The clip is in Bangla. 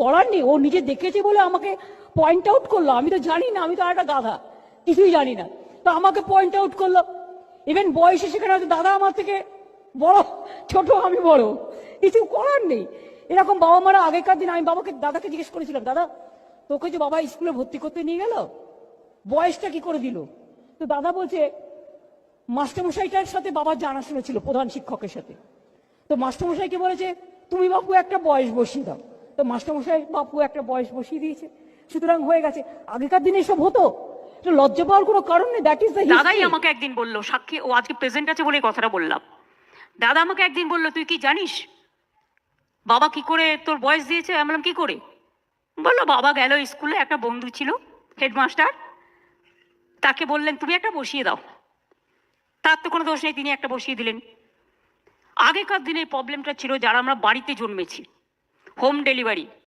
করার নেই, ও নিজে দেখেছে বলে আমাকে পয়েন্ট আউট করলো। আমি তো জানি না, আমি তো একটা গাধা, কিছুই জানি না, তো আমাকে পয়েন্ট আউট করলো। ইভেন বয়সে সেখানে হয়তো দাদা আমার থেকে বড়, ছোট আমি বড়, কিছু করার নেই। এরকম বাবা মারা আগেকার দিন, আমি দাদাকে জিজ্ঞেস করেছিলাম, দাদা তোকে যে বাবা স্কুলে ভর্তি করতে নিয়ে গেল, বয়সটা কি করে দিল? তো দাদা বলছে মাস্টারমশাইটার সাথে বাবার জানাশোনা ছিল, প্রধান শিক্ষকের সাথে। তো মাস্টারমশাইকে বলেছে তুমি বাপু একটা বয়স বসিয়ে দাও। তো মাস্টারমশাই বাপু একটা বয়স বসিয়ে দিয়েছে, সুতরাং হয়ে গেছে। আগেকার দিনে এসব হতো, তো লজ্জা পাওয়ার কোনো কারণ নেই। That is the history. দাদাই আমাকে একদিন বললো, সাক্ষী ও আজকে প্রেজেন্ট আছে বলে কথাটা বললাম, দাদা আমাকে একদিন বললো তুই কি জানিস বাবা কি করে তোর বয়স দিয়েছে? আমি বললাম কি করে? বললো বাবা গেল স্কুলে, একটা বন্ধু ছিল হেডমাস্টার, তাকে বললেন তুমি একটা বসিয়ে দাও। তার তো কোনো দোষ নেই, তিনি একটা বসিয়ে দিলেন। আগেকার দিনে প্রবলেমটা ছিল যারা আমরা বাড়িতে জন্মেছি, হোম ডেলিভারি,